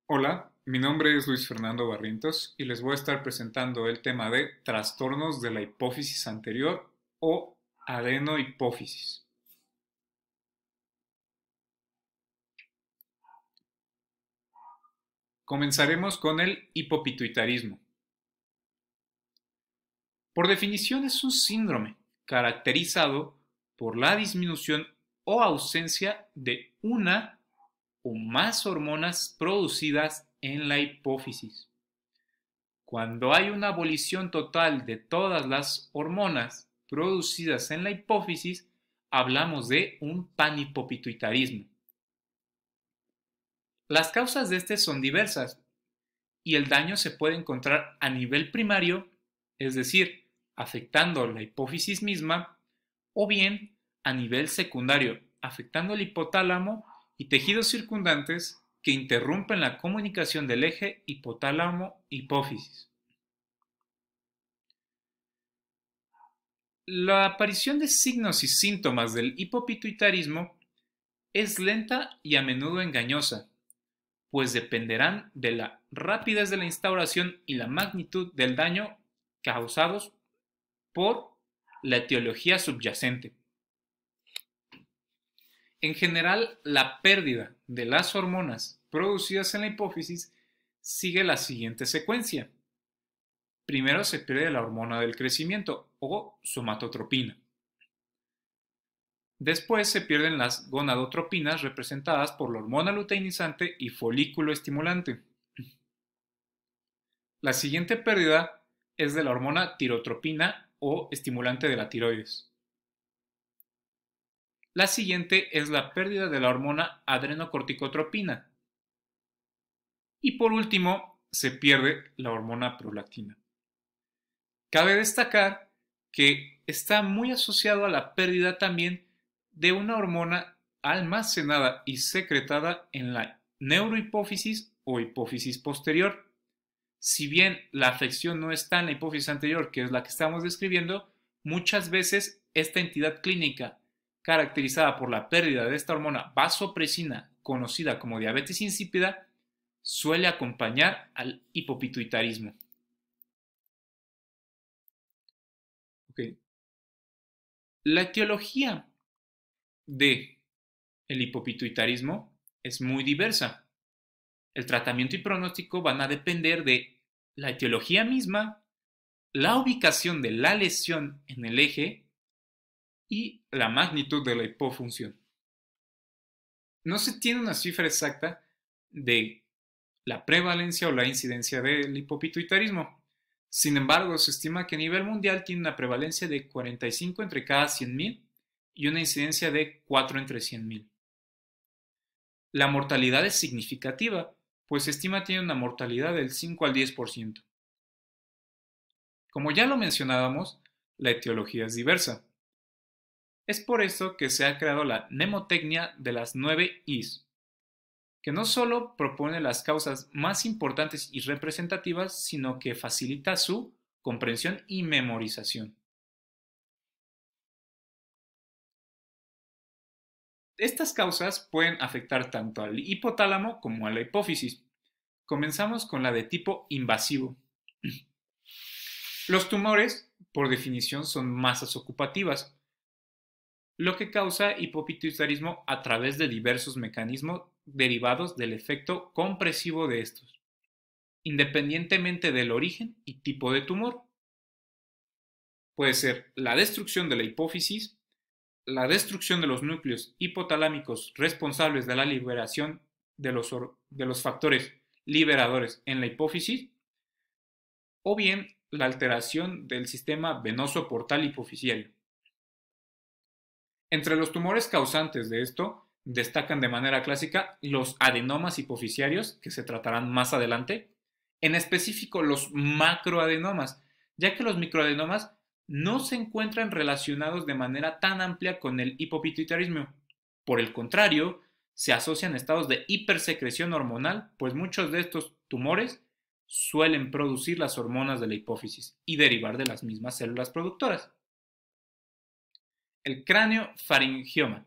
Hola, mi nombre es Luis Fernando Barrientos y les voy a estar presentando el tema de trastornos de la hipófisis anterior o adenohipófisis. Comenzaremos con el hipopituitarismo. Por definición es un síndrome caracterizado por la disminución o ausencia de una o más hormonas producidas en la hipófisis. Cuando hay una abolición total de todas las hormonas producidas en la hipófisis, hablamos de un panhipopituitarismo. Las causas de este son diversas y el daño se puede encontrar a nivel primario, es decir, afectando la hipófisis misma, o bien a nivel secundario, afectando el hipotálamo y tejidos circundantes que interrumpen la comunicación del eje hipotálamo-hipófisis. La aparición de signos y síntomas del hipopituitarismo es lenta y a menudo engañosa, pues dependerán de la rapidez de la instauración y la magnitud del daño causados por la etiología subyacente. En general, la pérdida de las hormonas producidas en la hipófisis sigue la siguiente secuencia. Primero se pierde la hormona del crecimiento o somatotropina. Después se pierden las gonadotropinas representadas por la hormona luteinizante y folículo estimulante. La siguiente pérdida es de la hormona tirotropina o estimulante de la tiroides. La siguiente es la pérdida de la hormona adrenocorticotropina. Y por último, se pierde la hormona prolactina. Cabe destacar que está muy asociado a la pérdida también de una hormona almacenada y secretada en la neurohipófisis o hipófisis posterior. Si bien la afección no está en la hipófisis anterior, que es la que estamos describiendo, muchas veces esta entidad clínica, caracterizada por la pérdida de esta hormona vasopresina, conocida como diabetes insípida, suele acompañar al hipopituitarismo. Okay. La etiología de el hipopituitarismo es muy diversa. El tratamiento y pronóstico van a depender de la etiología misma, la ubicación de la lesión en el eje y la magnitud de la hipofunción. No se tiene una cifra exacta de la prevalencia o la incidencia del hipopituitarismo. Sin embargo, se estima que a nivel mundial tiene una prevalencia de 45 entre cada 100.000 y una incidencia de 4 entre 100.000. La mortalidad es significativa, pues se estima tiene una mortalidad del 5 al 10%. Como ya lo mencionábamos, la etiología es diversa. Es por esto que se ha creado la mnemotecnia de las 9 Is, que no solo propone las causas más importantes y representativas, sino que facilita su comprensión y memorización. Estas causas pueden afectar tanto al hipotálamo como a la hipófisis. Comenzamos con la de tipo invasivo. Los tumores, por definición, son masas ocupativas, lo que causa hipopituitarismo a través de diversos mecanismos derivados del efecto compresivo de estos, independientemente del origen y tipo de tumor. Puede ser la destrucción de la hipófisis, la destrucción de los núcleos hipotalámicos responsables de la liberación de los factores liberadores en la hipófisis, o bien la alteración del sistema venoso portal hipofisiario. Entre los tumores causantes de esto destacan de manera clásica los adenomas hipofisiarios, que se tratarán más adelante, en específico los macroadenomas, ya que los microadenomas no se encuentran relacionados de manera tan amplia con el hipopituitarismo. Por el contrario, se asocian a estados de hipersecreción hormonal, pues muchos de estos tumores suelen producir las hormonas de la hipófisis y derivar de las mismas células productoras. El craniofaringioma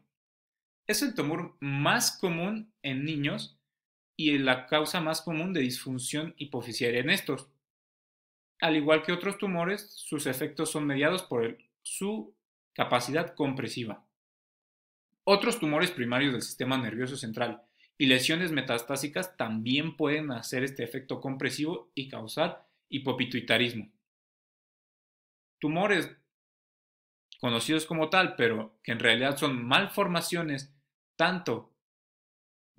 es el tumor más común en niños y la causa más común de disfunción hipofisiaria en estos. Al igual que otros tumores, sus efectos son mediados por su capacidad compresiva. Otros tumores primarios del sistema nervioso central y lesiones metastásicas también pueden hacer este efecto compresivo y causar hipopituitarismo. Tumores conocidos como tal, pero que en realidad son malformaciones tanto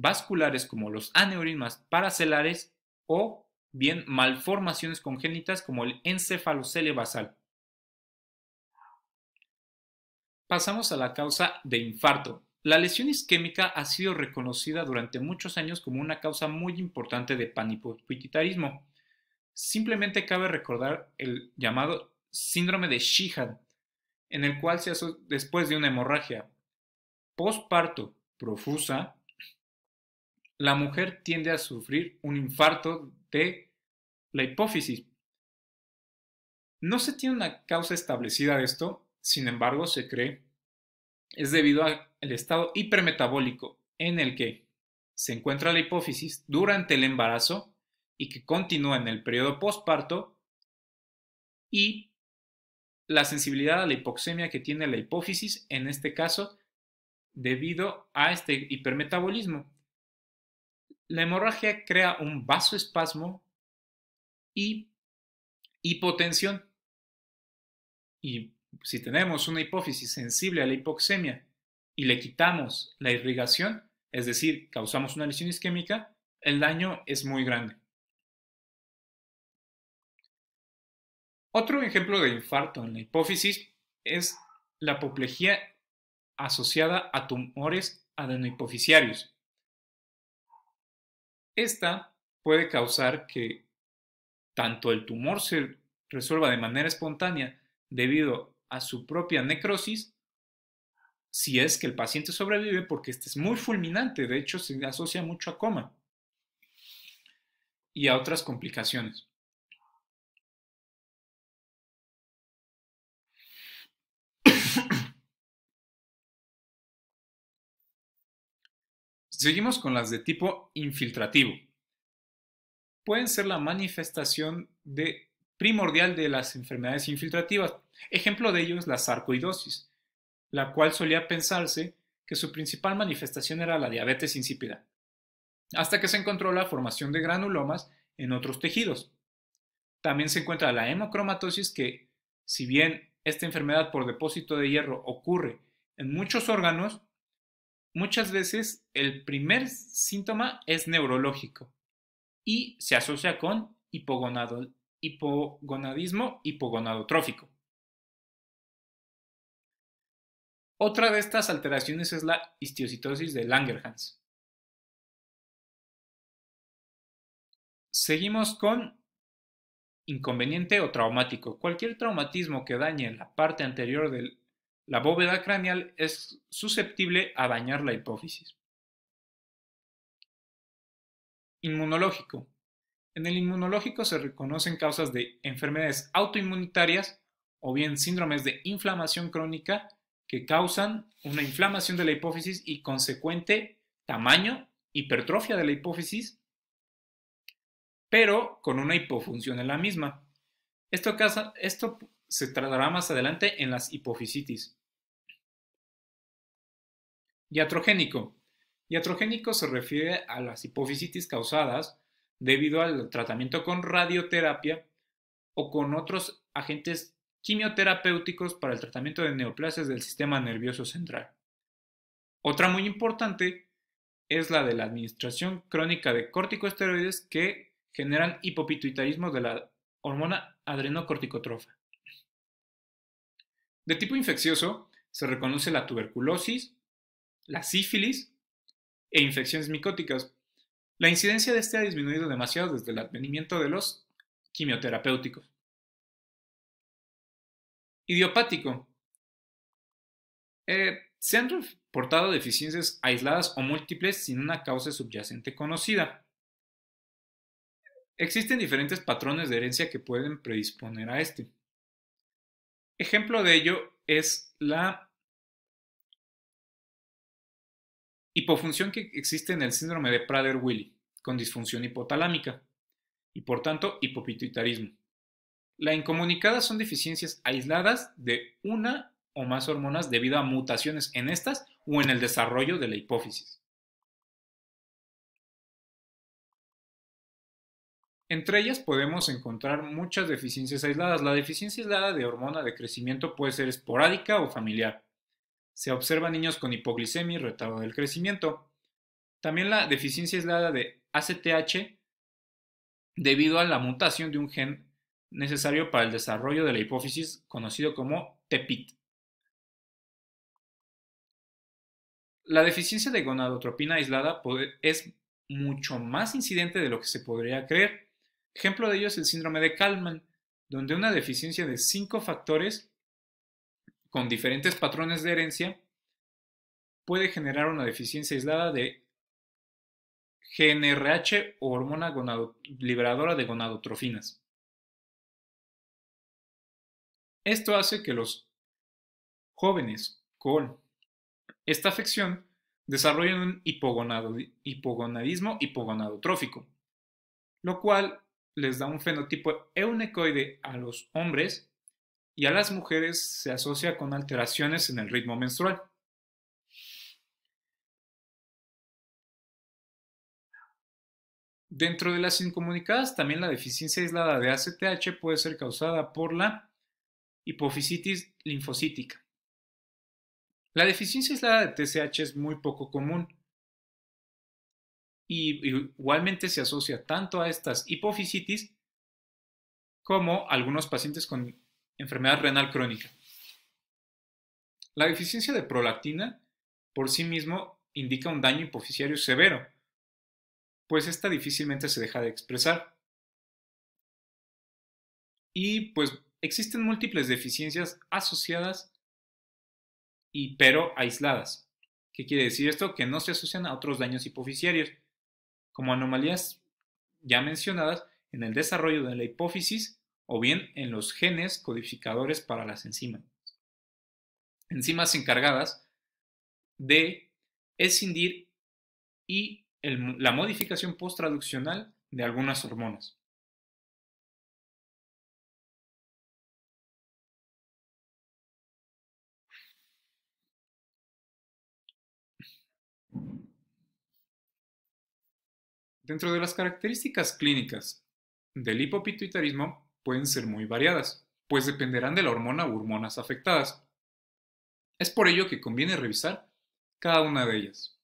vasculares como los aneurismas paracelares o bien malformaciones congénitas como el encefalocele basal. Pasamos a la causa de infarto. La lesión isquémica ha sido reconocida durante muchos años como una causa muy importante de panhipopituitarismo. Simplemente cabe recordar el llamado síndrome de Sheehan, en el cual después de una hemorragia postparto profusa, la mujer tiende a sufrir un infarto de la hipófisis. No se tiene una causa establecida de esto, sin embargo, se cree es debido al estado hipermetabólico en el que se encuentra la hipófisis durante el embarazo y que continúa en el periodo postparto, y la sensibilidad a la hipoxemia que tiene la hipófisis, en este caso, debido a este hipermetabolismo. La hemorragia crea un vasoespasmo y hipotensión. Y si tenemos una hipófisis sensible a la hipoxemia y le quitamos la irrigación, es decir, causamos una lesión isquémica, el daño es muy grande. Otro ejemplo de infarto en la hipófisis es la apoplejía asociada a tumores adenohipofisiarios. Esta puede causar que tanto el tumor se resuelva de manera espontánea debido a su propia necrosis, si es que el paciente sobrevive, porque este es muy fulminante, de hecho se asocia mucho a coma y a otras complicaciones. Seguimos con las de tipo infiltrativo. Pueden ser la manifestación primordial de las enfermedades infiltrativas. Ejemplo de ello es la sarcoidosis, la cual solía pensarse que su principal manifestación era la diabetes insípida, hasta que se encontró la formación de granulomas en otros tejidos. También se encuentra la hemocromatosis, que, si bien esta enfermedad por depósito de hierro ocurre en muchos órganos, muchas veces el primer síntoma es neurológico y se asocia con hipogonadismo hipogonadotrófico. Otra de estas alteraciones es la histiocytosis de Langerhans. Seguimos con inconveniente o traumático. Cualquier traumatismo que dañe la parte anterior de la bóveda craneal es susceptible a dañar la hipófisis. Inmunológico. En el inmunológico se reconocen causas de enfermedades autoinmunitarias o bien síndromes de inflamación crónica que causan una inflamación de la hipófisis y consecuente tamaño, hipertrofia de la hipófisis, pero con una hipofunción en la misma. Esto se tratará más adelante en las hipofisitis. Iatrogénico. Iatrogénico se refiere a las hipofisitis causadas debido al tratamiento con radioterapia o con otros agentes quimioterapéuticos para el tratamiento de neoplasias del sistema nervioso central. Otra muy importante es la de la administración crónica de corticosteroides que generan hipopituitarismo de la hormona adrenocorticotrofa. De tipo infeccioso se reconoce la tuberculosis, la sífilis e infecciones micóticas. La incidencia de este ha disminuido demasiado desde el advenimiento de los quimioterapéuticos. Idiopático. Se han reportado deficiencias aisladas o múltiples sin una causa subyacente conocida. Existen diferentes patrones de herencia que pueden predisponer a este. Ejemplo de ello es la hipofunción que existe en el síndrome de Prader-Willi. con disfunción hipotalámica y por tanto hipopituitarismo. La incomunicada son deficiencias aisladas de una o más hormonas debido a mutaciones en estas o en el desarrollo de la hipófisis. Entre ellas podemos encontrar muchas deficiencias aisladas. La deficiencia aislada de hormona de crecimiento puede ser esporádica o familiar. Se observa en niños con hipoglicemia y retardo del crecimiento. También la deficiencia aislada de ACTH debido a la mutación de un gen necesario para el desarrollo de la hipófisis conocido como TEPIT. La deficiencia de gonadotropina aislada es mucho más incidente de lo que se podría creer. Ejemplo de ello es el síndrome de Kallmann, donde una deficiencia de 5 factores con diferentes patrones de herencia puede generar una deficiencia aislada de GnRH o hormona liberadora de gonadotrofinas. Esto hace que los jóvenes con esta afección desarrollen un hipogonadismo hipogonadotrófico, lo cual les da un fenotipo eunecoide a los hombres y a las mujeres se asocia con alteraciones en el ritmo menstrual. Dentro de las incomunicadas, también la deficiencia aislada de ACTH puede ser causada por la hipofisitis linfocítica. La deficiencia aislada de TSH es muy poco común y igualmente se asocia tanto a estas hipofisitis como a algunos pacientes con enfermedad renal crónica. La deficiencia de prolactina por sí mismo indica un daño hipofisiario severo, pues esta difícilmente se deja de expresar. Y pues existen múltiples deficiencias asociadas pero aisladas. ¿Qué quiere decir esto? Que no se asocian a otros daños hipofisiarios, como anomalías ya mencionadas en el desarrollo de la hipófisis o bien en los genes codificadores para las enzimas. Enzimas encargadas de escindir y la modificación posttraduccional de algunas hormonas. Dentro de las características clínicas del hipopituitarismo pueden ser muy variadas, pues dependerán de la hormona u hormonas afectadas. Es por ello que conviene revisar cada una de ellas.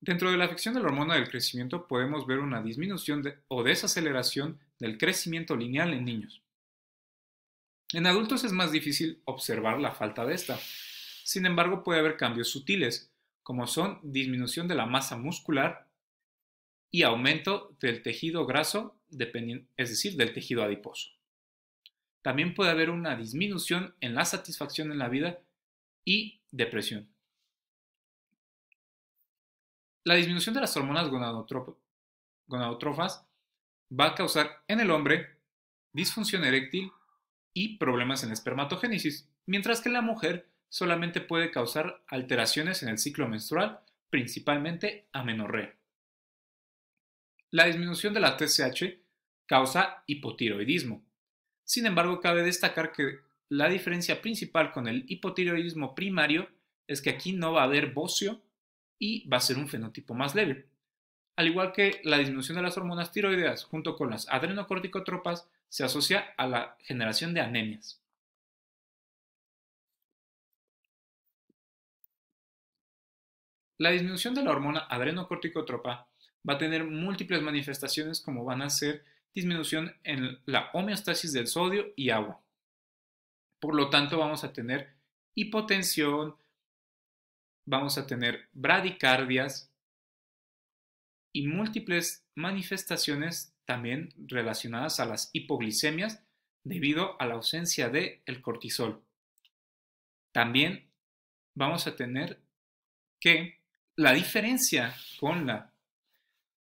Dentro de la afección de la hormona del crecimiento podemos ver una disminución o desaceleración del crecimiento lineal en niños. En adultos es más difícil observar la falta de esta. Sin embargo, puede haber cambios sutiles, como son disminución de la masa muscular y aumento del tejido graso, es decir, del tejido adiposo. También puede haber una disminución en la satisfacción en la vida y depresión. La disminución de las hormonas gonadotrofas va a causar en el hombre disfunción eréctil y problemas en la espermatogénesis, mientras que en la mujer solamente puede causar alteraciones en el ciclo menstrual, principalmente amenorrea. La disminución de la TSH causa hipotiroidismo. Sin embargo, cabe destacar que la diferencia principal con el hipotiroidismo primario es que aquí no va a haber bocio y va a ser un fenotipo más leve. Al igual que la disminución de las hormonas tiroideas junto con las adrenocorticotropas se asocia a la generación de anemias. La disminución de la hormona adrenocorticotropa va a tener múltiples manifestaciones como van a ser disminución en la homeostasis del sodio y agua. Por lo tanto, vamos a tener hipotensión, vamos a tener bradicardias y múltiples manifestaciones también relacionadas a las hipoglicemias debido a la ausencia del cortisol. También vamos a tener que la diferencia con la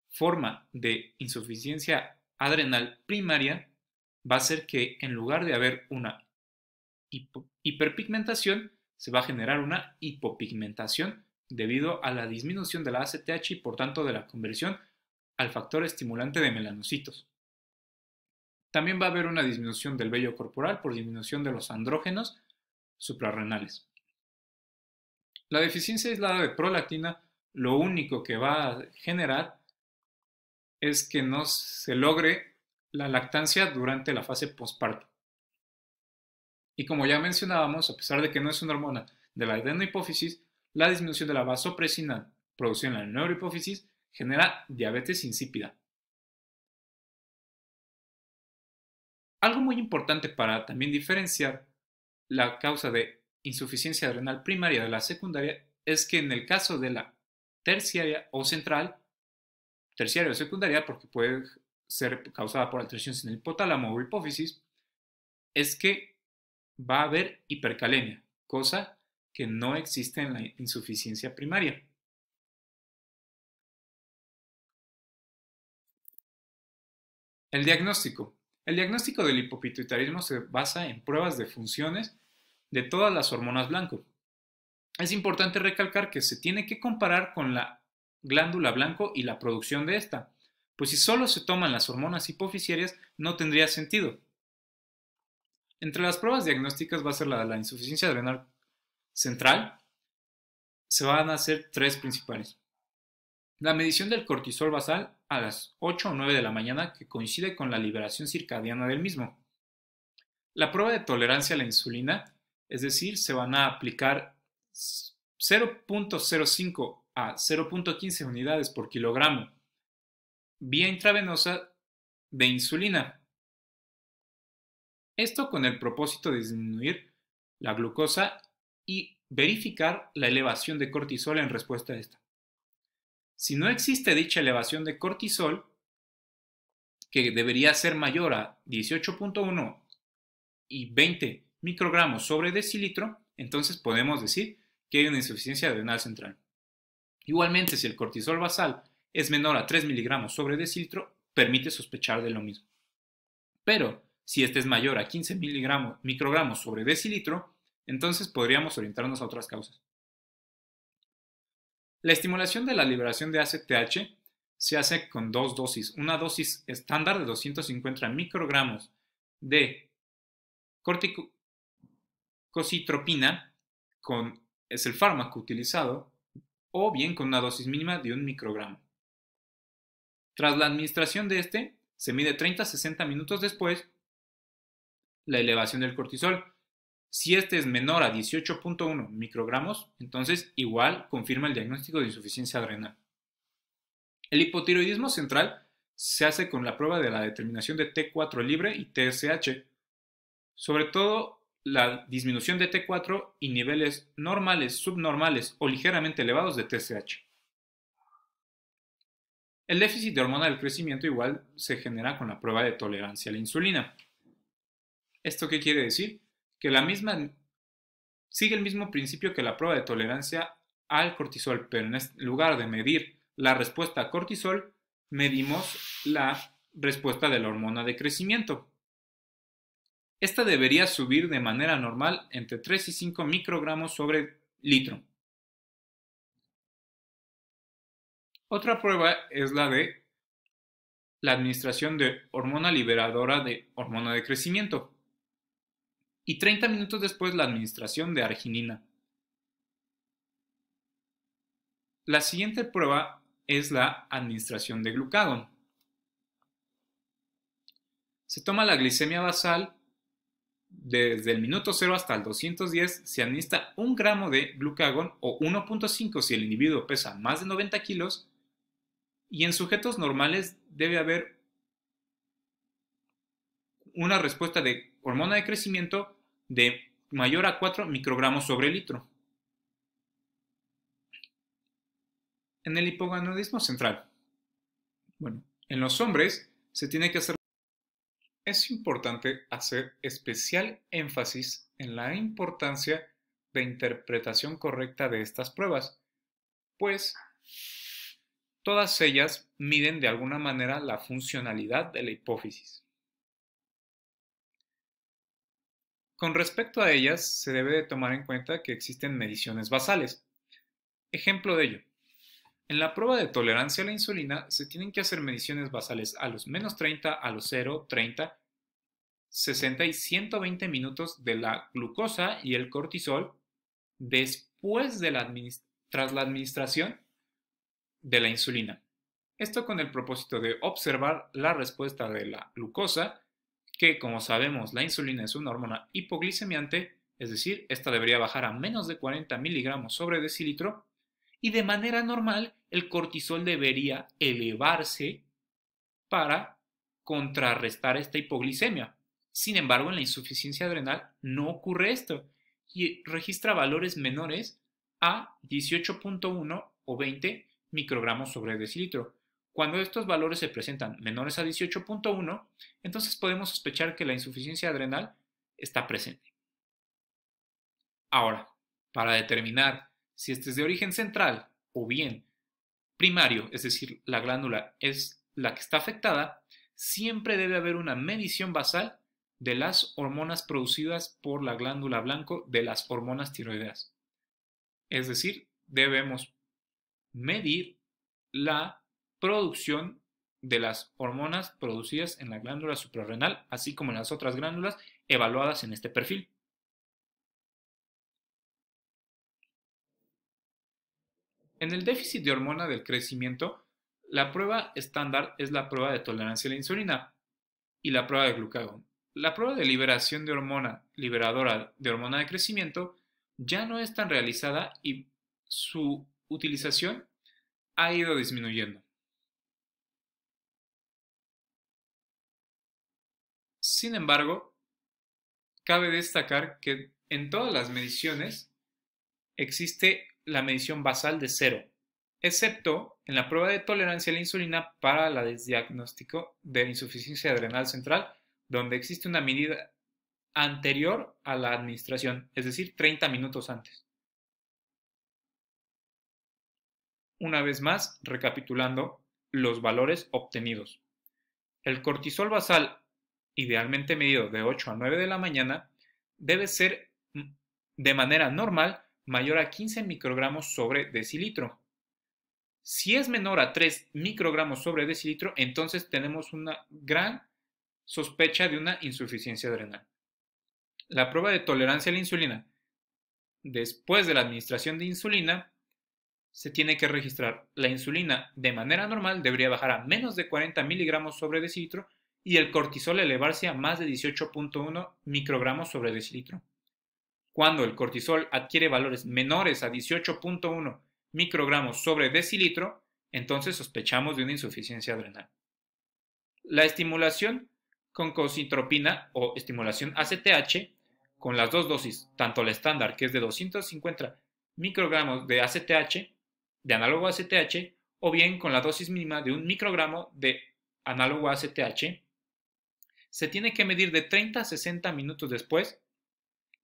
forma de insuficiencia adrenal primaria va a ser que en lugar de haber una hiperpigmentación, se va a generar una hipopigmentación debido a la disminución de la ACTH y por tanto de la conversión al factor estimulante de melanocitos. También va a haber una disminución del vello corporal por disminución de los andrógenos suprarrenales. La deficiencia aislada de prolactina lo único que va a generar es que no se logre la lactancia durante la fase postparto. Y como ya mencionábamos, a pesar de que no es una hormona de la adenohipófisis, la disminución de la vasopresina producida en la neurohipófisis genera diabetes insípida. Algo muy importante para también diferenciar la causa de insuficiencia renal primaria de la secundaria es que en el caso de la terciaria o central, terciaria o secundaria, porque puede ser causada por alteraciones en el hipotálamo o hipófisis, es que va a haber hipercalemia, cosa que no existe en la insuficiencia primaria. El diagnóstico. El diagnóstico del hipopituitarismo se basa en pruebas de funciones de todas las hormonas blanco. Es importante recalcar que se tiene que comparar con la glándula blanco y la producción de esta, pues si solo se toman las hormonas hipofisiarias no tendría sentido. Entre las pruebas diagnósticas va a ser la de la insuficiencia renal central. Se van a hacer tres principales. La medición del cortisol basal a las 8 o 9 de la mañana, que coincide con la liberación circadiana del mismo. La prueba de tolerancia a la insulina, es decir, se van a aplicar 0.05 a 0.15 unidades por kilogramo vía intravenosa de insulina. Esto con el propósito de disminuir la glucosa y verificar la elevación de cortisol en respuesta a esta. Si no existe dicha elevación de cortisol, que debería ser mayor a 18.1 y 20 microgramos sobre decilitro, entonces podemos decir que hay una insuficiencia renal central. Igualmente, si el cortisol basal es menor a 3 miligramos sobre decilitro, permite sospechar de lo mismo. Pero si este es mayor a 15 microgramos sobre decilitro, entonces podríamos orientarnos a otras causas. La estimulación de la liberación de ACTH se hace con dos dosis. Una dosis estándar de 250 microgramos de corticocitropina, es el fármaco utilizado, o bien con una dosis mínima de 1 microgramo. Tras la administración de este, se mide 30 a 60 minutos después la elevación del cortisol. Si este es menor a 18.1 microgramos, entonces igual confirma el diagnóstico de insuficiencia renal. El hipotiroidismo central se hace con la prueba de la determinación de T4 libre y TSH, sobre todo la disminución de T4 y niveles normales, subnormales o ligeramente elevados de TSH. El déficit de hormona del crecimiento igual se genera con la prueba de tolerancia a la insulina. ¿Esto qué quiere decir? Que la misma sigue el mismo principio que la prueba de tolerancia al cortisol, pero en lugar de medir la respuesta a cortisol, medimos la respuesta de la hormona de crecimiento. Esta debería subir de manera normal entre 3 y 5 microgramos sobre litro. Otra prueba es la de la administración de hormona liberadora de hormona de crecimiento y 30 minutos después la administración de arginina. La siguiente prueba es la administración de glucagón. Se toma la glicemia basal desde el minuto 0 hasta el 210, se administra 1 gramo de glucagón o 1.5 si el individuo pesa más de 90 kilos, y en sujetos normales debe haber una respuesta de hormona de crecimiento de mayor a 4 microgramos sobre litro. En el hipogonadismo central, en los hombres se tiene que hacer. Es importante hacer especial énfasis en la importancia de interpretación correcta de estas pruebas, pues todas ellas miden de alguna manera la funcionalidad de la hipófisis. Con respecto a ellas, se debe de tomar en cuenta que existen mediciones basales. Ejemplo de ello. En la prueba de tolerancia a la insulina se tienen que hacer mediciones basales a los -30, a los 0, 30, 60 y 120 minutos de la glucosa y el cortisol después de tras la administración de la insulina. Esto con el propósito de observar la respuesta de la glucosa, que como sabemos la insulina es una hormona hipoglicemiante, es decir, esta debería bajar a menos de 40 miligramos sobre decilitro, y de manera normal el cortisol debería elevarse para contrarrestar esta hipoglicemia. Sin embargo, en la insuficiencia adrenal no ocurre esto y registra valores menores a 18.1 o 20 microgramos sobre decilitro. Cuando estos valores se presentan menores a 18.1, entonces podemos sospechar que la insuficiencia adrenal está presente. Ahora, para determinar si este es de origen central o bien primario, es decir, la glándula es la que está afectada, siempre debe haber una medición basal de las hormonas producidas por la glándula blanco de las hormonas tiroideas. Es decir, debemos medir la producción de las hormonas producidas en la glándula suprarrenal, así como en las otras glándulas evaluadas en este perfil. En el déficit de hormona del crecimiento, la prueba estándar es la prueba de tolerancia a la insulina y la prueba de glucagón. La prueba de liberación de hormona liberadora de hormona de crecimiento ya no es tan realizada y su utilización ha ido disminuyendo. Sin embargo, cabe destacar que en todas las mediciones existe la medición basal de 0, excepto en la prueba de tolerancia a la insulina para el diagnóstico de insuficiencia adrenal central, donde existe una medida anterior a la administración, es decir, 30 minutos antes. Una vez más, recapitulando los valores obtenidos. El cortisol basal, idealmente medido de 8 a 9 de la mañana, debe ser de manera normal mayor a 15 microgramos sobre decilitro. Si es menor a 3 microgramos sobre decilitro, entonces tenemos una gran sospecha de una insuficiencia adrenal. La prueba de tolerancia a la insulina. Después de la administración de insulina, se tiene que registrar la insulina de manera normal, debería bajar a menos de 40 miligramos sobre decilitro y el cortisol elevarse a más de 18.1 microgramos sobre decilitro. Cuando el cortisol adquiere valores menores a 18.1 microgramos sobre decilitro, entonces sospechamos de una insuficiencia adrenal. La estimulación con cocitropina o estimulación ACTH con las dos dosis, tanto la estándar, que es de 250 microgramos de ACTH, de análogo ACTH, o bien con la dosis mínima de 1 microgramo de análogo ACTH, se tiene que medir de 30 a 60 minutos después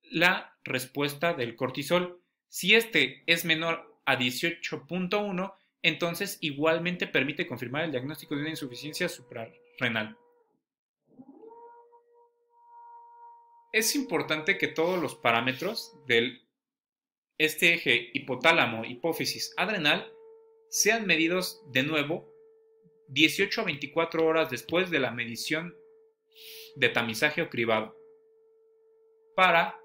la respuesta del cortisol. Si este es menor a 18.1, entonces igualmente permite confirmar el diagnóstico de una insuficiencia suprarrenal. Es importante que todos los parámetros de este eje hipotálamo-hipófisis adrenal sean medidos de nuevo 18 a 24 horas después de la medición de tamizaje o cribado para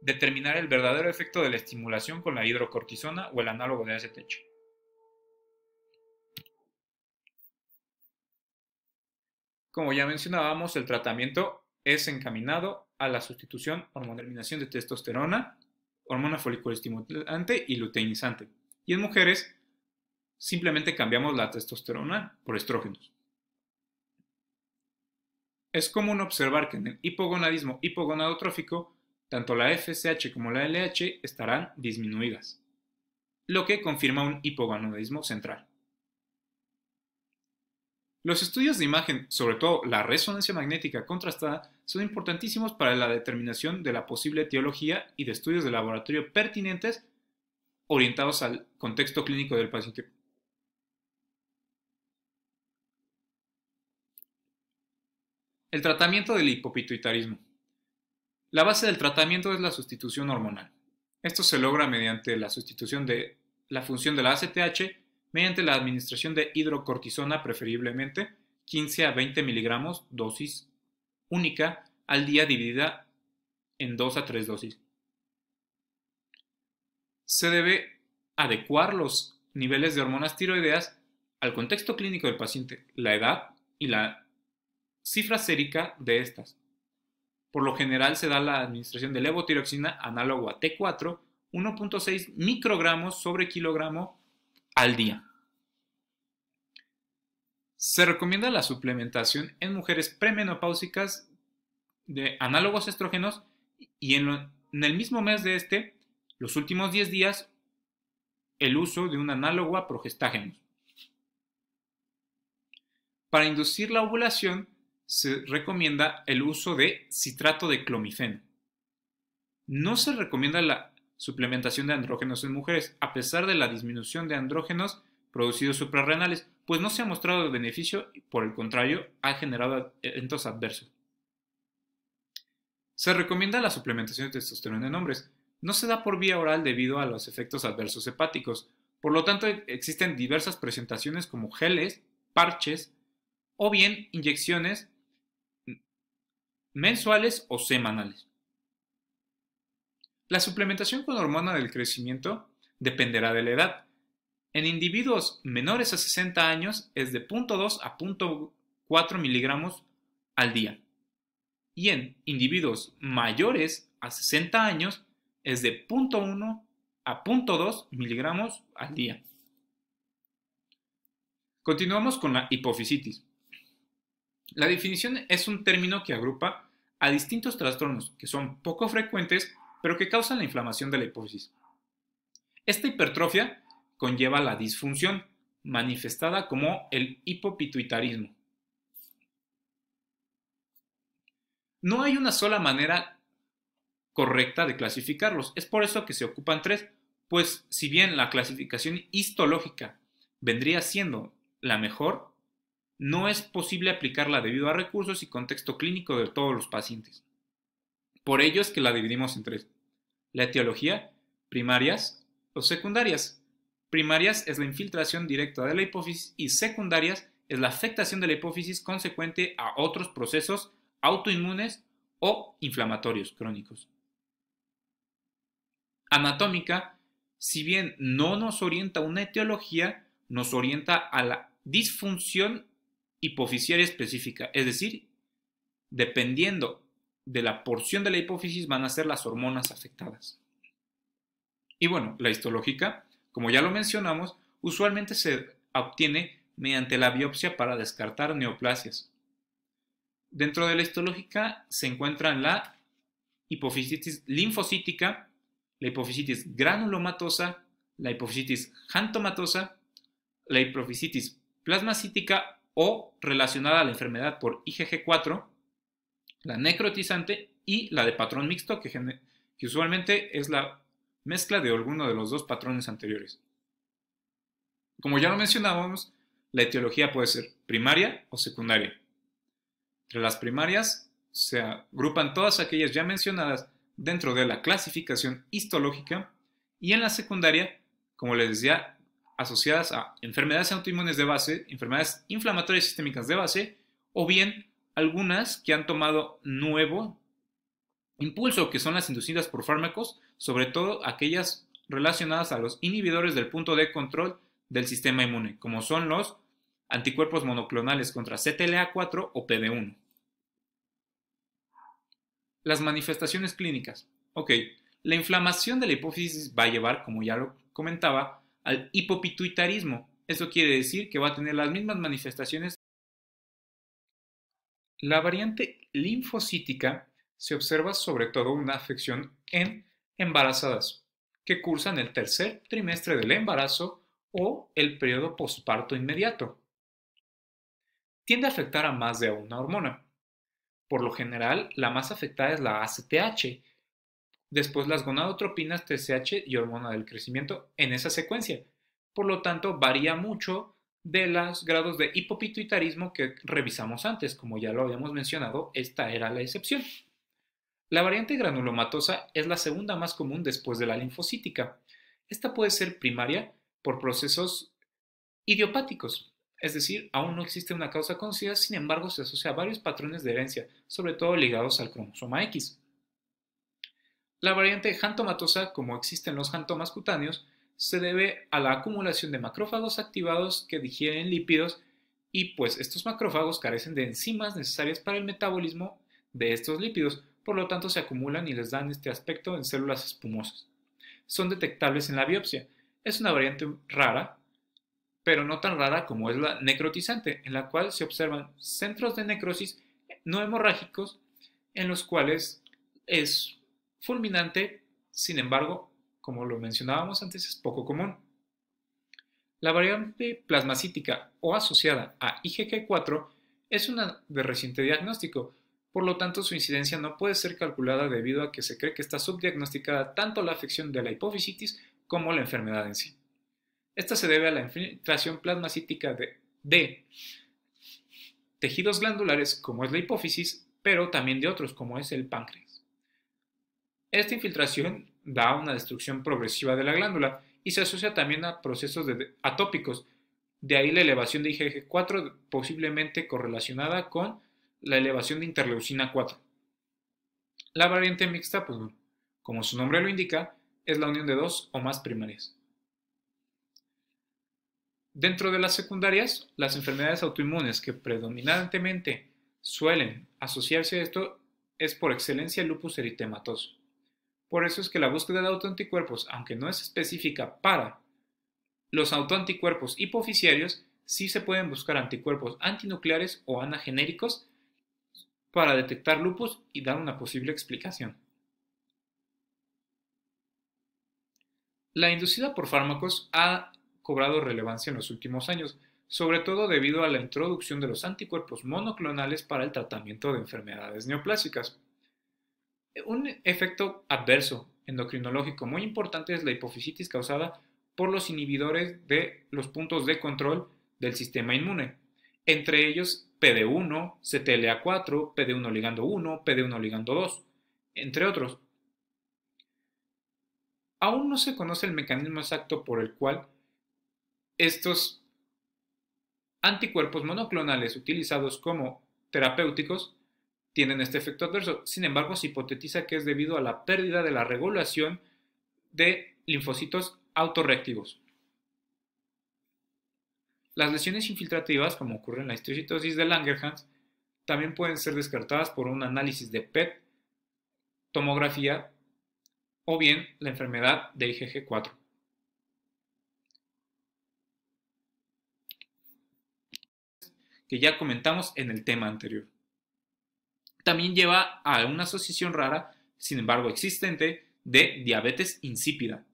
determinar el verdadero efecto de la estimulación con la hidrocortisona o el análogo de ACTH. Como ya mencionábamos, el tratamiento es encaminado a la sustitución o eliminación de testosterona, hormona foliculoestimulante y luteinizante. Y en mujeres, simplemente cambiamos la testosterona por estrógenos. Es común observar que en el hipogonadismo hipogonadotrófico, tanto la FSH como la LH estarán disminuidas, lo que confirma un hipogonadismo central. Los estudios de imagen, sobre todo la resonancia magnética contrastada, son importantísimos para la determinación de la posible etiología y de estudios de laboratorio pertinentes orientados al contexto clínico del paciente. El tratamiento del hipopituitarismo. La base del tratamiento es la sustitución hormonal. Esto se logra mediante la sustitución de la función de la ACTH mediante la administración de hidrocortisona, preferiblemente 15 a 20 miligramos, dosis única, al día dividida en 2 a 3 dosis. Se debe adecuar los niveles de hormonas tiroideas al contexto clínico del paciente, la edad y la cifra sérica de estas. Por lo general se da la administración de levotiroxina análogo a T4, 1.6 microgramos sobre kilogramo al día. Se recomienda la suplementación en mujeres premenopáusicas de análogos estrógenos y en el mismo mes de los últimos 10 días, el uso de un análogo a progestágenos. Para inducir la ovulación, se recomienda el uso de citrato de clomifeno. No se recomienda la suplementación de andrógenos en mujeres, a pesar de la disminución de andrógenos producidos suprarrenales, pues no se ha mostrado de beneficio y, por el contrario, ha generado eventos adversos. Se recomienda la suplementación de testosterona en hombres. No se da por vía oral debido a los efectos adversos hepáticos. Por lo tanto, existen diversas presentaciones como geles, parches o bien inyecciones mensuales o semanales. La suplementación con hormona del crecimiento dependerá de la edad. En individuos menores a 60 años es de 0.2 a 0.4 miligramos al día. Y en individuos mayores a 60 años es de 0.1 a 0.2 miligramos al día. Continuamos con la hipofisitis. La definición es un término que agrupa a distintos trastornos que son poco frecuentes pero que causan la inflamación de la hipófisis. Esta hipertrofia conlleva la disfunción, manifestada como el hipopituitarismo. No hay una sola manera correcta de clasificarlos, es por eso que se ocupan tres, pues si bien la clasificación histológica vendría siendo la mejor, no es posible aplicarla debido a recursos y contexto clínico de todos los pacientes. Por ello es que la dividimos en tres: la etiología, primarias o secundarias. Primarias es la infiltración directa de la hipófisis y secundarias es la afectación de la hipófisis consecuente a otros procesos autoinmunes o inflamatorios crónicos. Anatómica, si bien no nos orienta a una etiología, nos orienta a la disfunción hipofisiaria específica, es decir, dependiendo de la porción de la hipófisis van a ser las hormonas afectadas. Y bueno, la histológica, como ya lo mencionamos, usualmente se obtiene mediante la biopsia para descartar neoplasias. Dentro de la histológica se encuentran la hipofisitis linfocítica, la hipofisitis granulomatosa, la hipofisitis xantomatosa, la hipofisitis plasmacítica o relacionada a la enfermedad por IgG4, la necrotizante y la de patrón mixto, que usualmente es la mezcla de alguno de los dos patrones anteriores. Como ya lo mencionábamos, la etiología puede ser primaria o secundaria. Entre las primarias se agrupan todas aquellas ya mencionadas dentro de la clasificación histológica y en la secundaria, como les decía, asociadas a enfermedades autoinmunes de base, enfermedades inflamatorias sistémicas de base o bien algunas que han tomado nuevo impulso, que son las inducidas por fármacos, sobre todo aquellas relacionadas a los inhibidores del punto de control del sistema inmune, como son los anticuerpos monoclonales contra CTLA4 o PD1. Las manifestaciones clínicas. Ok, la inflamación de la hipófisis va a llevar, como ya lo comentaba, al hipopituitarismo. Eso quiere decir que va a tener las mismas manifestaciones. La variante linfocítica se observa sobre todo una afección en embarazadas que cursan el tercer trimestre del embarazo o el periodo posparto inmediato. Tiende a afectar a más de una hormona. Por lo general, la más afectada es la ACTH, después las gonadotropinas, TSH y hormona del crecimiento en esa secuencia. Por lo tanto, varía mucho de los grados de hipopituitarismo que revisamos antes. Como ya lo habíamos mencionado, esta era la excepción. La variante granulomatosa es la segunda más común después de la linfocítica. Esta puede ser primaria, por procesos idiopáticos, es decir, aún no existe una causa conocida, sin embargo se asocia a varios patrones de herencia, sobre todo ligados al cromosoma X. La variante jantomatosa, como existen los jantomas cutáneos, se debe a la acumulación de macrófagos activados que digieren lípidos y pues estos macrófagos carecen de enzimas necesarias para el metabolismo de estos lípidos, por lo tanto se acumulan y les dan este aspecto en células espumosas. Son detectables en la biopsia. Es una variante rara, pero no tan rara como es la necrotizante, en la cual se observan centros de necrosis no hemorrágicos en los cuales es fulminante, sin embargo, como lo mencionábamos antes, es poco común. La variante plasmacítica o asociada a IgG4 es una de reciente diagnóstico, por lo tanto su incidencia no puede ser calculada debido a que se cree que está subdiagnosticada tanto la afección de la hipofisitis como la enfermedad en sí. Esta se debe a la infiltración plasmacítica de tejidos glandulares como es la hipófisis, pero también de otros como es el páncreas. Esta infiltración da una destrucción progresiva de la glándula y se asocia también a procesos atópicos, de ahí la elevación de IgG4 posiblemente correlacionada con la elevación de interleucina 4. La variante mixta, pues como su nombre lo indica, es la unión de dos o más primarias. Dentro de las secundarias, las enfermedades autoinmunes que predominantemente suelen asociarse a esto es por excelencia el lupus eritematoso. Por eso es que la búsqueda de autoanticuerpos, aunque no es específica para los autoanticuerpos hipofisiarios, sí se pueden buscar anticuerpos antinucleares o anagenéricos para detectar lupus y dar una posible explicación. La inducida por fármacos ha cobrado relevancia en los últimos años, sobre todo debido a la introducción de los anticuerpos monoclonales para el tratamiento de enfermedades neoplásicas. Un efecto adverso endocrinológico muy importante es la hipofisitis causada por los inhibidores de los puntos de control del sistema inmune, entre ellos PD1, CTLA4, PD1 ligando 1, PD1 ligando 2, entre otros. Aún no se conoce el mecanismo exacto por el cual estos anticuerpos monoclonales utilizados como terapéuticos tienen este efecto adverso. Sin embargo, se hipotetiza que es debido a la pérdida de la regulación de linfocitos autorreactivos. Las lesiones infiltrativas, como ocurre en la histiocytosis de Langerhans, también pueden ser descartadas por un análisis de PET, tomografía o bien la enfermedad de IgG4. Que ya comentamos en el tema anterior. También lleva a una asociación rara, sin embargo existente, de diabetes insípida.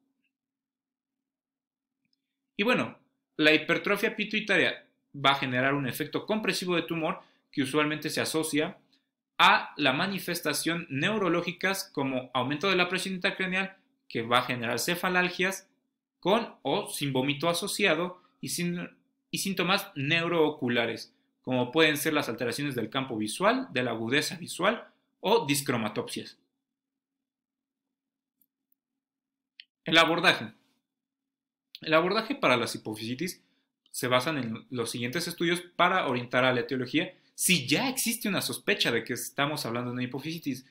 Y bueno, la hipertrofia pituitaria va a generar un efecto compresivo de tumor que usualmente se asocia a la manifestación neurológicas como aumento de la presión intracraneal, que va a generar cefalalgias con o sin vómito asociado y síntomas neurooculares, como pueden ser las alteraciones del campo visual, de la agudeza visual o discromatopsias. El abordaje. El abordaje para las hipofisitis se basa en los siguientes estudios para orientar a la etiología si ya existe una sospecha de que estamos hablando de una hipofisitis,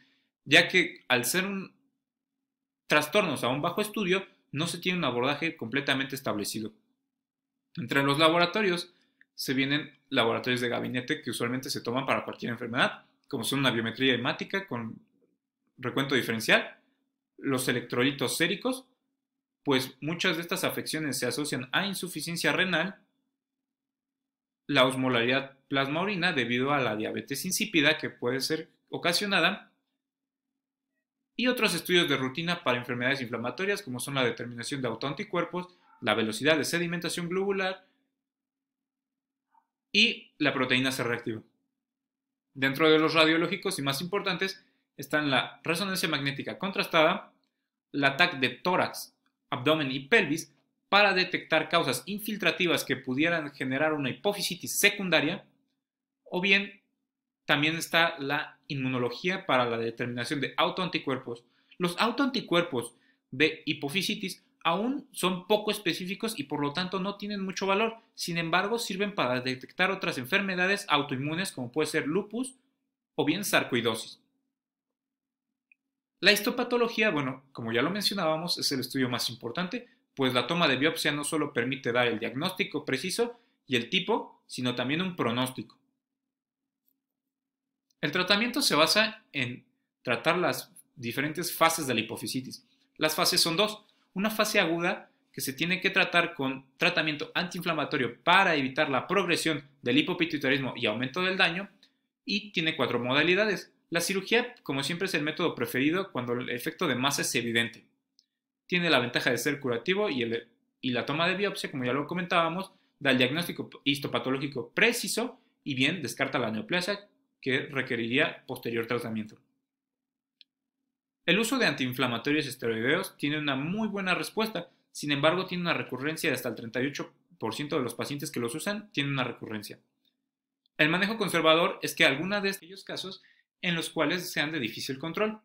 ya que al ser trastornos a un bajo estudio, no se tiene un abordaje completamente establecido. Entre los laboratorios se vienen laboratorios de gabinete que usualmente se toman para cualquier enfermedad, como son una biometría hemática con recuento diferencial, los electrolitos séricos, pues muchas de estas afecciones se asocian a insuficiencia renal, la osmolaridad plasma-orina debido a la diabetes insípida que puede ser ocasionada, y otros estudios de rutina para enfermedades inflamatorias como son la determinación de autoanticuerpos, la velocidad de sedimentación globular y la proteína C reactiva. Dentro de los radiológicos y más importantes están la resonancia magnética contrastada, la TAC de tórax, abdomen y pelvis para detectar causas infiltrativas que pudieran generar una hipofisitis secundaria, o bien también está la inmunología para la determinación de autoanticuerpos. Los autoanticuerpos de hipofisitis aún son poco específicos y por lo tanto no tienen mucho valor. Sin embargo, sirven para detectar otras enfermedades autoinmunes como puede ser lupus o bien sarcoidosis. La histopatología, bueno, como ya lo mencionábamos, es el estudio más importante, pues la toma de biopsia no solo permite dar el diagnóstico preciso y el tipo, sino también un pronóstico. El tratamiento se basa en tratar las diferentes fases de la hipofisitis. Las fases son dos. Una fase aguda que se tiene que tratar con tratamiento antiinflamatorio para evitar la progresión del hipopituitarismo y aumento del daño, y tiene 4 modalidades. La cirugía, como siempre, es el método preferido cuando el efecto de masa es evidente. Tiene la ventaja de ser curativo y la toma de biopsia, como ya lo comentábamos, da el diagnóstico histopatológico preciso y bien descarta la neoplasia que requeriría posterior tratamiento. El uso de antiinflamatorios esteroideos tiene una muy buena respuesta, sin embargo tiene una recurrencia de hasta el 38% de los pacientes que los usan tienen una recurrencia. El manejo conservador es que algunos de aquellos casos en los cuales sean de difícil control.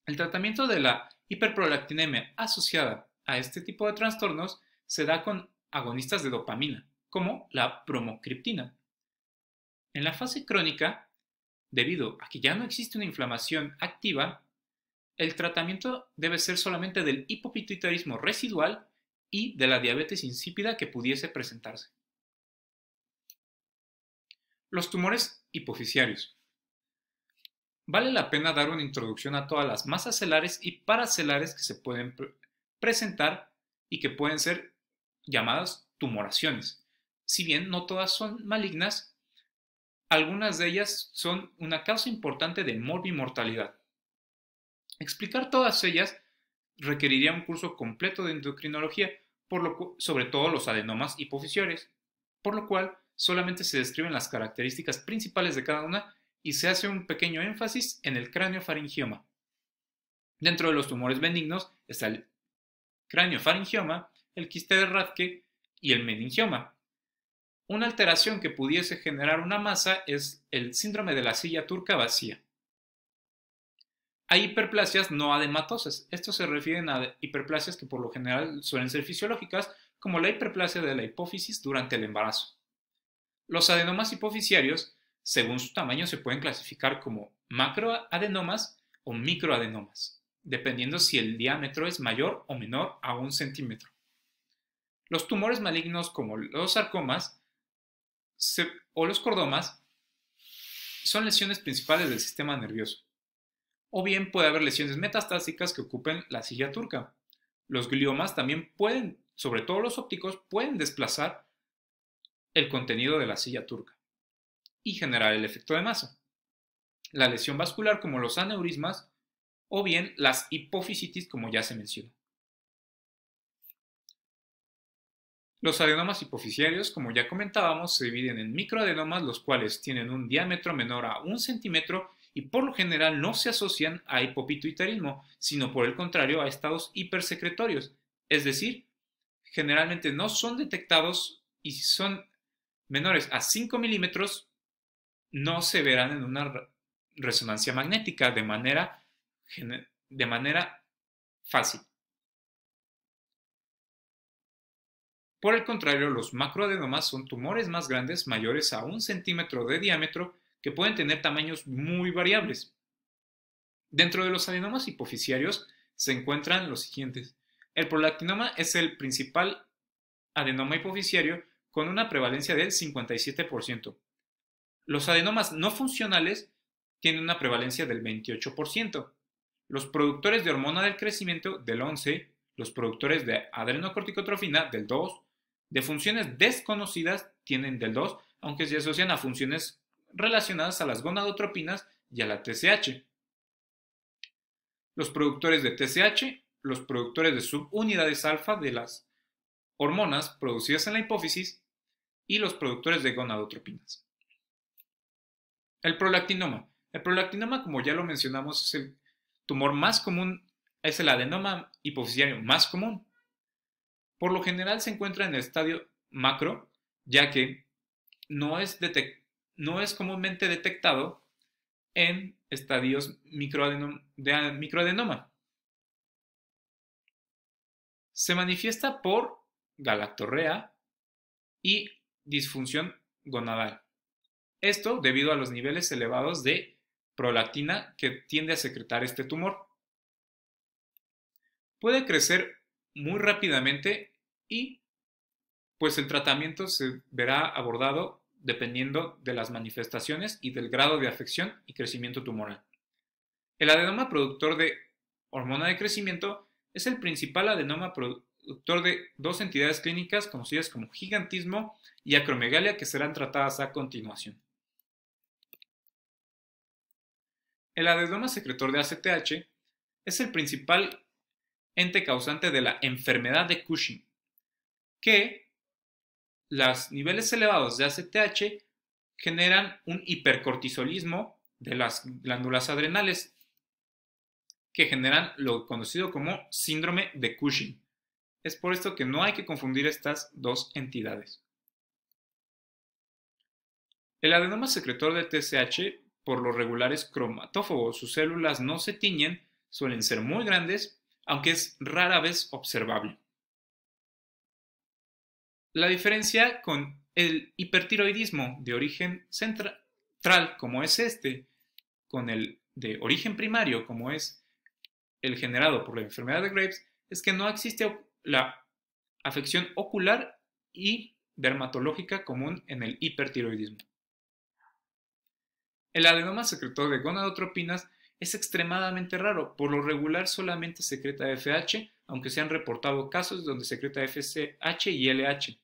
El tratamiento de la hiperprolactinemia asociada a este tipo de trastornos se da con agonistas de dopamina, como la bromocriptina. En la fase crónica, debido a que ya no existe una inflamación activa, el tratamiento debe ser solamente del hipopituitarismo residual y de la diabetes insípida que pudiese presentarse. Los tumores hipofisiarios. Vale la pena dar una introducción a todas las masas celares y paracelares que se pueden presentar y que pueden ser llamadas tumoraciones. Si bien no todas son malignas, algunas de ellas son una causa importante de morbimortalidad. Explicar todas ellas requeriría un curso completo de endocrinología, sobre todo los adenomas hipofisiarios, por lo cual solamente se describen las características principales de cada una y se hace un pequeño énfasis en el craniofaringioma. Dentro de los tumores benignos está el craniofaringioma, el quiste de Rathke y el meningioma. Una alteración que pudiese generar una masa es el síndrome de la silla turca vacía. Hay hiperplasias no adematosas. Estos se refieren a hiperplasias que por lo general suelen ser fisiológicas, como la hiperplasia de la hipófisis durante el embarazo. Los adenomas hipofisiarios, según su tamaño, se pueden clasificar como macroadenomas o microadenomas, dependiendo si el diámetro es mayor o menor a 1 centímetro. Los tumores malignos como los sarcomas o los cordomas son lesiones principales del sistema nervioso. O bien puede haber lesiones metastásicas que ocupen la silla turca. Los gliomas también pueden, sobre todo los ópticos, pueden desplazar el contenido de la silla turca y generar el efecto de masa. La lesión vascular como los aneurismas o bien las hipofisitis como ya se mencionó. Los adenomas hipofisiarios, como ya comentábamos, se dividen en microadenomas, los cuales tienen un diámetro menor a 1 centímetro y por lo general no se asocian a hipopituitarismo, sino por el contrario a estados hipersecretorios, es decir, generalmente no son detectados y si son menores a 5 milímetros no se verán en una resonancia magnética de manera fácil. Por el contrario, los macroadenomas son tumores más grandes, mayores a 1 centímetro de diámetro, que pueden tener tamaños muy variables. Dentro de los adenomas hipofisiarios se encuentran los siguientes. El prolactinoma es el principal adenoma hipofisiario con una prevalencia del 57%. Los adenomas no funcionales tienen una prevalencia del 28%. Los productores de hormona del crecimiento del 11%, los productores de adrenocorticotrofina del 2%, de funciones desconocidas tienen del 2%, aunque se asocian a funciones relacionadas a las gonadotropinas y a la TSH. Los productores de TSH, los productores de subunidades alfa de las hormonas producidas en la hipófisis y los productores de gonadotropinas. El prolactinoma. El prolactinoma, como ya lo mencionamos, es el tumor más común, es el adenoma hipofisiario más común. Por lo general se encuentra en el estadio macro, ya que no es comúnmente detectado en estadios de microadenoma. Se manifiesta por galactorrea y disfunción gonadal. Esto debido a los niveles elevados de prolactina que tiende a secretar este tumor. Puede crecer muy rápidamente y pues el tratamiento se verá abordado dependiendo de las manifestaciones y del grado de afección y crecimiento tumoral. El adenoma productor de hormona de crecimiento es el principal adenoma productor de dos entidades clínicas conocidas como gigantismo y acromegalia que serán tratadas a continuación. El adenoma secretor de ACTH es el principal ente causante de la enfermedad de Cushing, que los niveles elevados de ACTH generan un hipercortisolismo de las glándulas adrenales, que generan lo conocido como síndrome de Cushing. Es por esto que no hay que confundir estas dos entidades. El adenoma secretor de TSH, por lo regular, es cromatófobo. Sus células no se tiñen, suelen ser muy grandes, aunque es rara vez observable. La diferencia con el hipertiroidismo de origen central, como es este, con el de origen primario, como es el generado por la enfermedad de Graves, es que no existe la afección ocular y dermatológica común en el hipertiroidismo. El adenoma secretor de gonadotropinas es extremadamente raro, por lo regular solamente secreta FH, aunque se han reportado casos donde secreta FSH y LH.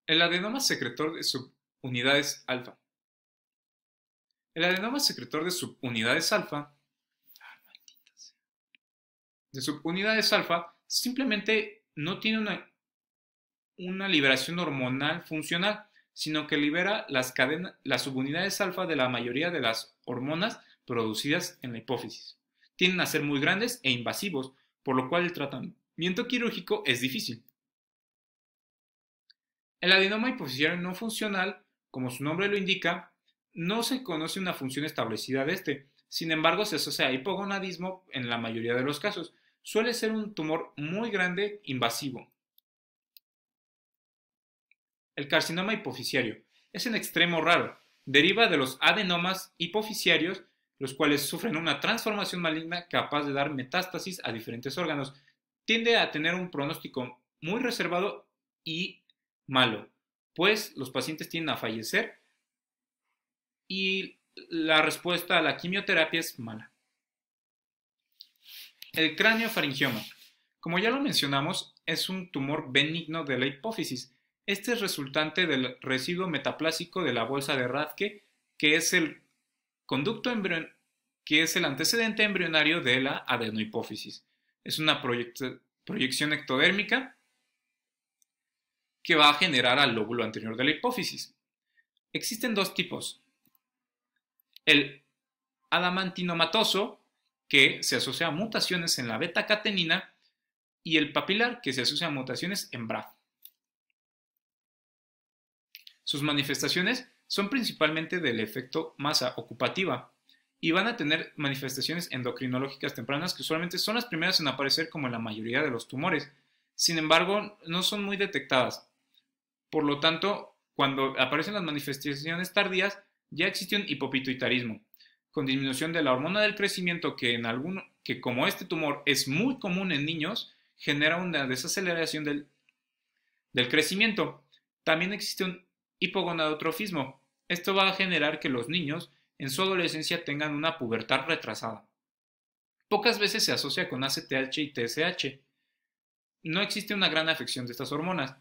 El adenoma secretor de subunidades alfa. El adenoma secretor de subunidades alfa simplemente no tiene una liberación hormonal funcional, sino que libera las subunidades alfa de la mayoría de las hormonas producidas en la hipófisis. Tienden a ser muy grandes e invasivos, por lo cual el tratamiento quirúrgico es difícil. El adenoma hipofisiario no funcional, como su nombre lo indica, no se conoce una función establecida de este. Sin embargo, se asocia a hipogonadismo en la mayoría de los casos. Suele ser un tumor muy grande, invasivo. El carcinoma hipofisiario es en extremo raro. Deriva de los adenomas hipofisiarios, los cuales sufren una transformación maligna capaz de dar metástasis a diferentes órganos. Tiende a tener un pronóstico muy reservado y malo, pues los pacientes tienden a fallecer y la respuesta a la quimioterapia es mala. El craniofaringioma, como ya lo mencionamos, es un tumor benigno de la hipófisis. Este es resultante del residuo metaplásico de la bolsa de Rathke, que es el antecedente embrionario de la adenohipófisis. Es una proyección ectodérmica que va a generar al lóbulo anterior de la hipófisis. Existen dos tipos. El adamantinomatoso, que se asocia a mutaciones en la beta-catenina, y el papilar, que se asocia a mutaciones en BRAF. Sus manifestaciones son principalmente del efecto masa ocupativa y van a tener manifestaciones endocrinológicas tempranas que usualmente son las primeras en aparecer como en la mayoría de los tumores. Sin embargo, no son muy detectadas. Por lo tanto, cuando aparecen las manifestaciones tardías, ya existe un hipopituitarismo, con disminución de la hormona del crecimiento que como este tumor es muy común en niños, genera una desaceleración del crecimiento. También existe un hipogonadotrofismo. Esto va a generar que los niños en su adolescencia tengan una pubertad retrasada. Pocas veces se asocia con ACTH y TSH. No existe una gran afección de estas hormonas.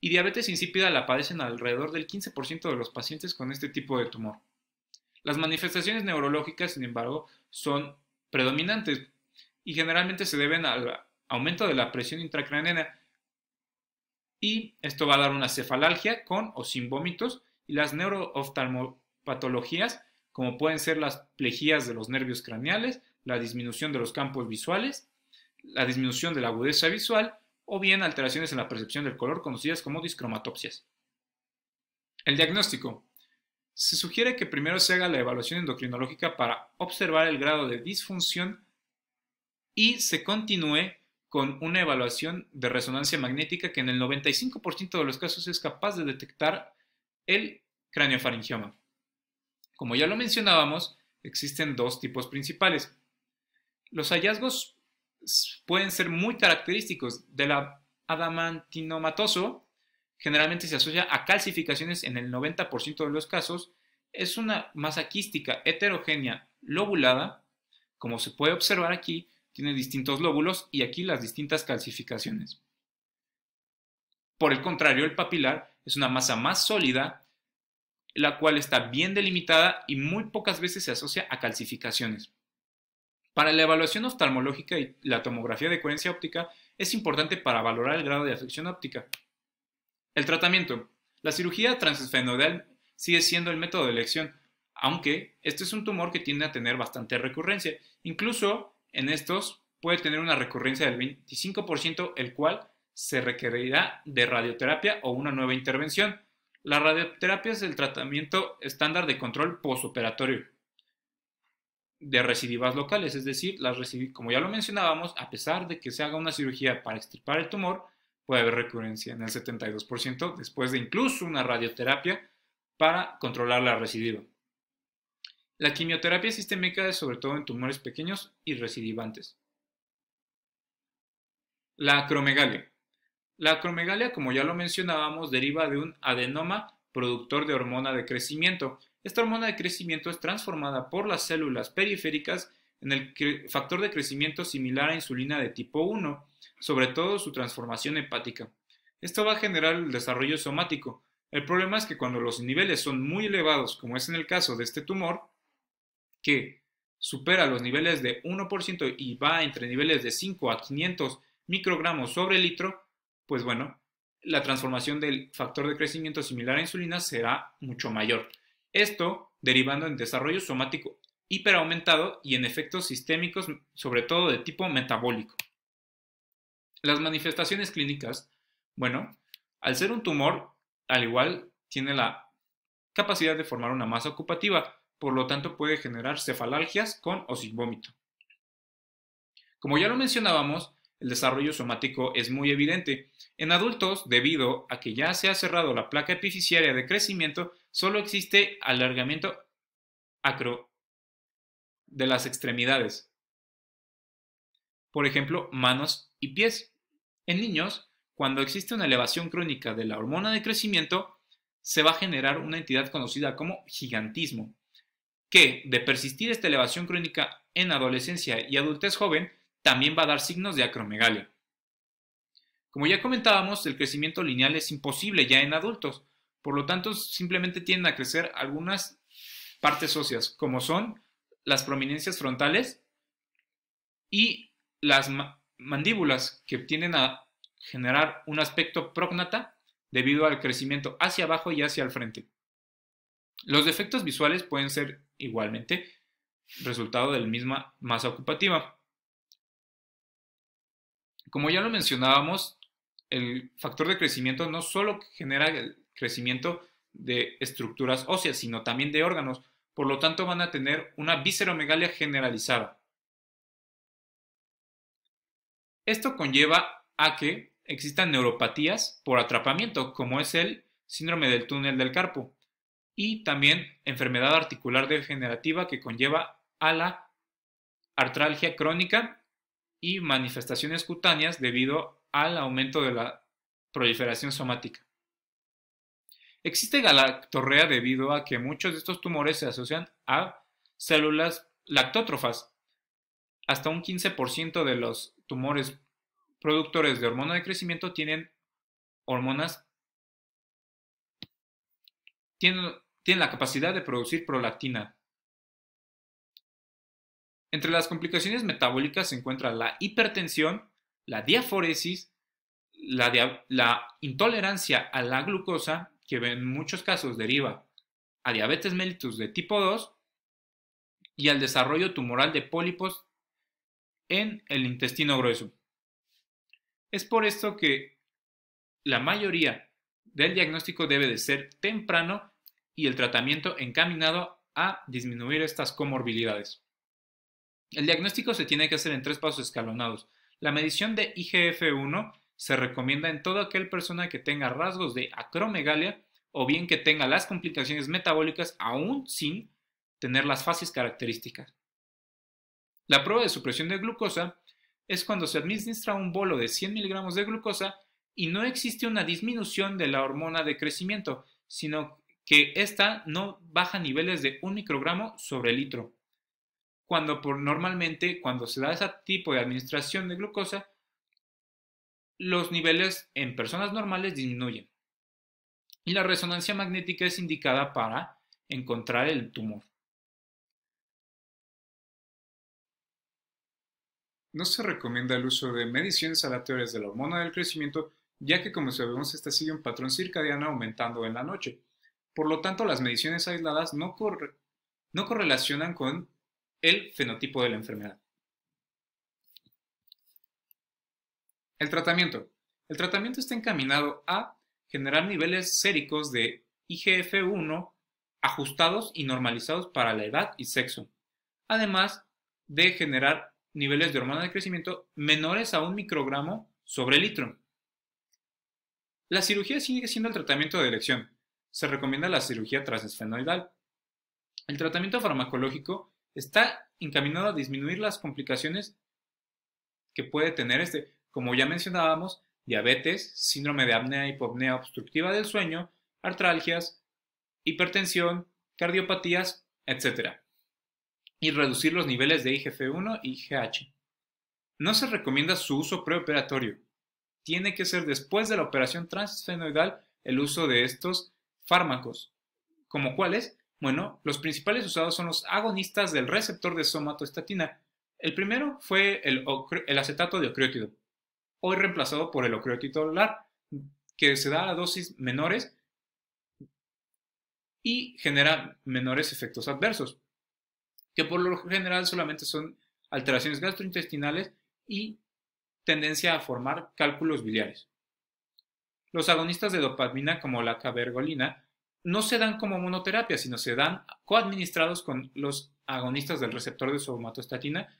Y diabetes insípida la padecen alrededor del 15% de los pacientes con este tipo de tumor. Las manifestaciones neurológicas, sin embargo, son predominantes y generalmente se deben al aumento de la presión intracraneana, y esto va a dar una cefalalgia con o sin vómitos, y las neurooftalmopatologías, como pueden ser las plejías de los nervios craneales, la disminución de los campos visuales, la disminución de la agudeza visual, o bien alteraciones en la percepción del color conocidas como discromatopsias. El diagnóstico. Se sugiere que primero se haga la evaluación endocrinológica para observar el grado de disfunción y se continúe con una evaluación de resonancia magnética que en el 95% de los casos es capaz de detectar el craneofaringioma. Como ya lo mencionábamos, existen dos tipos principales. Los hallazgos pueden ser muy característicos. Del adamantinomatoso generalmente se asocia a calcificaciones en el 90% de los casos. Es una masa quística heterogénea lobulada, como se puede observar aquí, tiene distintos lóbulos y aquí las distintas calcificaciones. Por el contrario, el papilar es una masa más sólida, la cual está bien delimitada y muy pocas veces se asocia a calcificaciones. Para la evaluación oftalmológica y la tomografía de coherencia óptica es importante para valorar el grado de afección óptica. El tratamiento. La cirugía transesfenoidal sigue siendo el método de elección, aunque este es un tumor que tiende a tener bastante recurrencia. Incluso en estos puede tener una recurrencia del 25%, el cual se requerirá de radioterapia o una nueva intervención. La radioterapia es el tratamiento estándar de control postoperatorio de recidivas locales, es decir, como ya lo mencionábamos, a pesar de que se haga una cirugía para extirpar el tumor, puede haber recurrencia en el 72% después de incluso una radioterapia para controlar la recidiva. La quimioterapia sistémica es sobre todo en tumores pequeños y recidivantes. La acromegalia. La acromegalia, como ya lo mencionábamos, deriva de un adenoma productor de hormona de crecimiento. Esta hormona de crecimiento es transformada por las células periféricas en el factor de crecimiento similar a insulina de tipo 1, sobre todo su transformación hepática. Esto va a generar el desarrollo somático. El problema es que cuando los niveles son muy elevados, como es en el caso de este tumor, que supera los niveles de 1% y va entre niveles de 5 a 500 microgramos sobre litro, pues bueno, la transformación del factor de crecimiento similar a insulina será mucho mayor. Esto derivando en desarrollo somático hiperaumentado y en efectos sistémicos, sobre todo de tipo metabólico. Las manifestaciones clínicas, bueno, al ser un tumor, al igual tiene la capacidad de formar una masa ocupativa, por lo tanto puede generar cefalalgias con o sin vómito. Como ya lo mencionábamos, el desarrollo somático es muy evidente. En adultos, debido a que ya se ha cerrado la placa epifisiaria de crecimiento, solo existe alargamiento acro de las extremidades. Por ejemplo, manos y pies. En niños, cuando existe una elevación crónica de la hormona de crecimiento, se va a generar una entidad conocida como gigantismo, que, de persistir esta elevación crónica en adolescencia y adultez joven, también va a dar signos de acromegalia. Como ya comentábamos, el crecimiento lineal es imposible ya en adultos, por lo tanto simplemente tienden a crecer algunas partes óseas, como son las prominencias frontales y las mandíbulas, que tienden a generar un aspecto prógnata debido al crecimiento hacia abajo y hacia el frente. Los defectos visuales pueden ser igualmente resultado de la misma masa ocupativa. Como ya lo mencionábamos, el factor de crecimiento no solo genera el crecimiento de estructuras óseas, sino también de órganos. Por lo tanto, van a tener una visceromegalia generalizada. Esto conlleva a que existan neuropatías por atrapamiento, como es el síndrome del túnel del carpo, y también enfermedad articular degenerativa que conlleva a la artralgia crónica y manifestaciones cutáneas debido al aumento de la proliferación somática. Existe galactorrea debido a que muchos de estos tumores se asocian a células lactótrofas. Hasta un 15% de los tumores productores de hormona de crecimiento tienen la capacidad de producir prolactina. Entre las complicaciones metabólicas se encuentra la hipertensión, la diaforesis, la intolerancia a la glucosa, que en muchos casos deriva a diabetes mellitus de tipo 2 y al desarrollo tumoral de pólipos en el intestino grueso. Es por esto que la mayoría del diagnóstico debe de ser temprano y el tratamiento encaminado a disminuir estas comorbilidades. El diagnóstico se tiene que hacer en 3 pasos escalonados. La medición de IGF-1 se recomienda en toda aquella persona que tenga rasgos de acromegalia o bien que tenga las complicaciones metabólicas aún sin tener las fases características. La prueba de supresión de glucosa es cuando se administra un bolo de 100 miligramos de glucosa y no existe una disminución de la hormona de crecimiento, sino que ésta no baja niveles de 1 microgramo sobre litro. Normalmente, cuando se da ese tipo de administración de glucosa, los niveles en personas normales disminuyen. Y la resonancia magnética es indicada para encontrar el tumor. No se recomienda el uso de mediciones aleatorias de la hormona del crecimiento, ya que como sabemos esta sigue un patrón circadiano aumentando en la noche. Por lo tanto, las mediciones aisladas no correlacionan con el fenotipo de la enfermedad. El tratamiento. El tratamiento está encaminado a generar niveles séricos de IGF-1 ajustados y normalizados para la edad y sexo, además de generar niveles de hormona de crecimiento menores a 1 microgramo sobre litro. La cirugía sigue siendo el tratamiento de elección. Se recomienda la cirugía transesfenoidal. El tratamiento farmacológico está encaminado a disminuir las complicaciones que puede tener como ya mencionábamos, diabetes, síndrome de apnea y hipopnea obstructiva del sueño, artralgias, hipertensión, cardiopatías, etc. Y reducir los niveles de IGF-1 y IGH. No se recomienda su uso preoperatorio. Tiene que ser después de la operación transesfenoidal el uso de estos fármacos. ¿Como cuáles? Bueno, los principales usados son los agonistas del receptor de somatostatina. El primero fue el acetato de ocreótido, hoy reemplazado por el ocreotitolar, que se da a dosis menores y genera menores efectos adversos, que por lo general solamente son alteraciones gastrointestinales y tendencia a formar cálculos biliares. Los agonistas de dopamina, como la cabergolina, no se dan como monoterapia, sino se dan coadministrados con los agonistas del receptor de somatostatina,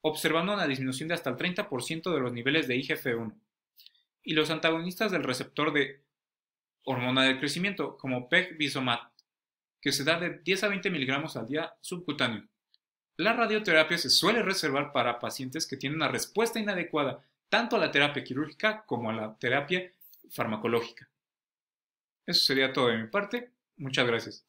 observando una disminución de hasta el 30% de los niveles de IGF-1. Y los antagonistas del receptor de hormona del crecimiento, como pegvisomab, que se da de 10 a 20 miligramos al día subcutáneo. La radioterapia se suele reservar para pacientes que tienen una respuesta inadecuada tanto a la terapia quirúrgica como a la terapia farmacológica. Eso sería todo de mi parte. Muchas gracias.